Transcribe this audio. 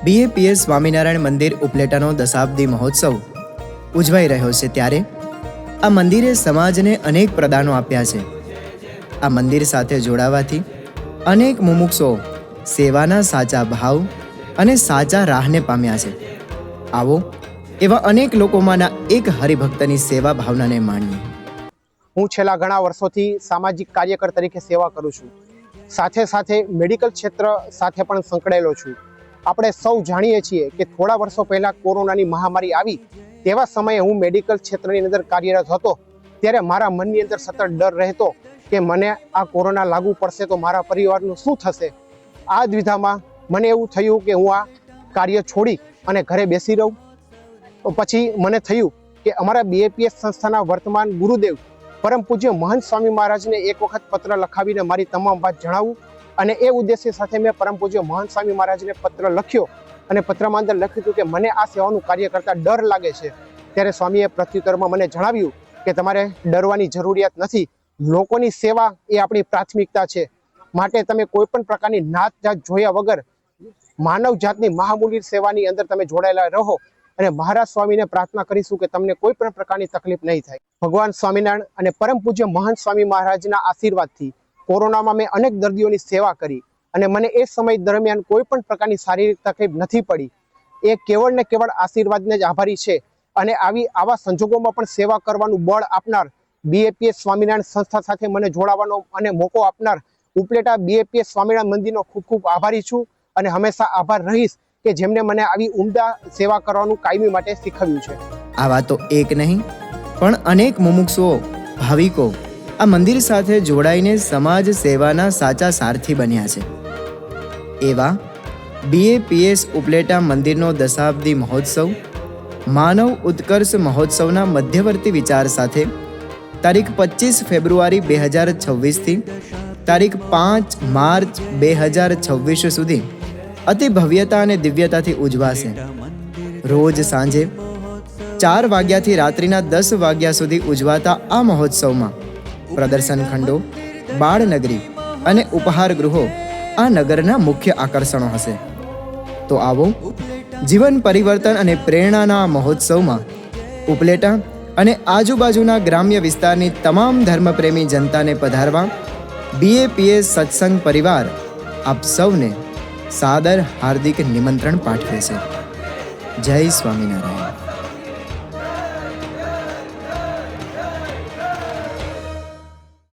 BAPS Swaminarayan મંદિર ઉપલેટાનો દશાબ્દી મહોત્સવ ઉજવાઈ રહ્યો છે, ત્યારે આ મંદિરે સમાજને અનેક પ્રદાનો આપ્યા છે. આ મંદિર સાથે જોડાવાથી અનેક મુમુક્ષુઓ સેવાના સાચા ભાવ અને સાચા રાહને પામ્યા છે. આવો એવા અનેક લોકોમાંના એક હરિભક્તની સેવા ભાવનાને માણીએ. હું છેલ્લા ઘણા વર્ષોથી સામાજિક કાર્યકર તરીકે સેવા કરું છું. સાથે સાથે મેડિકલ ક્ષેત્ર સાથે પણ સંકળાયેલો છું. આપણે સૌ જાણીએ છીએ કે થોડા વર્ષો પહેલાં કોરોનાની મહામારી આવી, તેવા સમયે હું મેડિકલ ક્ષેત્રની અંદર કાર્યરત હતો. ત્યારે મારા મનની અંદર સતત ડર રહેતો કે મને આ કોરોના લાગુ પડશે તો મારા પરિવારનું શું થશે. આ દ્વિધામાં મને એવું થયું કે હું આ કાર્ય છોડી અને ઘરે બેસી રહું. પછી મને થયું કે અમારા બીએપીએસ સંસ્થાના વર્તમાન ગુરુદેવ પરમ પૂજ્ય મહંત સ્વામી મહારાજને એક વખત પત્ર લખાવીને મારી તમામ વાત જણાવું. અને એ ઉદ્દેશ્ય સાથે મેં પરમ પૂજ્ય મહંત સ્વામી મહારાજને પત્ર લખ્યો અને પત્રમાં અંદર લખ્યું હતું કે મને આ સેવાનું કાર્ય કરતા ડર લાગે છે. ત્યારે સ્વામીએ પ્રત્યુત્તરમાં મને જણાવ્યું કે તમારે ડરવાની જરૂરિયાત નથી. લોકોની સેવા એ આપણી પ્રાથમિકતા છે. માટે તમે કોઈ પણ પ્રકારની નાત જાત જોયા વગર માનવ જાતની મહામૂલ્ય સેવાની અંદર તમે જોડાયેલા રહો. અને મહારાજ સ્વામીને પ્રાર્થના કરીશું કે તમને કોઈ પણ પ્રકારની તકલીફ નહીં થાય. ભગવાન સ્વામિનારાયણ અને પરમ પૂજ્ય મહંત સ્વામી મહારાજના આશીર્વાદથી કોરોનામાં મેં અનેક દર્દીઓની સેવા કરી અને મને એ સમય દરમિયાન કોઈ પણ પ્રકારની શારીરિક તકલીફ નથી પડી. એ કેવળ ને કેવળ આશીર્વાદને જ આભારી છે. અને આવા સંજોગોમાં પણ સેવા કરવાનું બળ આપનાર બીએપીએસ સ્વામિનારાયણ સંસ્થા સાથે મને જોડાવાનો અને મોકો આપનાર ઉપલેટા બીએપીએસ સ્વામિનારાયણ મંદિરનો ખૂબ ખૂબ આભારી છું. અને હંમેશા આભાર રહીશ કે જેમને મને આવી ઉમદા સેવા કરવાનું કાયમી માટે શીખવ્યું છે. આવા તો એક નહીં પણ અનેક મુમુક્ષુઓ, ભાવિકો આ મંદિર સાથે જોડાઈને સમાજ સેવાના સાચા સારથી બન્યા છે. એવા બીએપીએસ ઉપલેટા મંદિરનો દશાબ્દી મહોત્સવ માનવ ઉત્કર્ષ મહોત્સવના મધ્યવર્તી વિચાર સાથે તારીખ 25 ફેબ્રુઆરી 2026થી તારીખ 5 માર્ચ 2026 સુધી અતિ ભવ્યતા અને દિવ્યતાથી ઉજવાશે. રોજ સાંજે 4 વાગ્યાથી રાત્રિના 10 વાગ્યા સુધી ઉજવાતા આ મહોત્સવમાં પ્રદર્શન ખંડો, બાળનગરી અને ઉપહાર ગૃહો આ નગરના મુખ્ય આકર્ષણો હશે. તો આવો જીવન પરિવર્તન અને પ્રેરણાના મહોત્સવમાં ઉપલેટા અને આજુબાજુના ગ્રામ્ય વિસ્તારની તમામ ધર્મપ્રેમી જનતાને પધારવા બીએપીએસ સત્સંગ પરિવાર આપ સૌને સાદર હાર્દિક નિમંત્રણ પાઠવે છે. જય સ્વામિનારાયણ.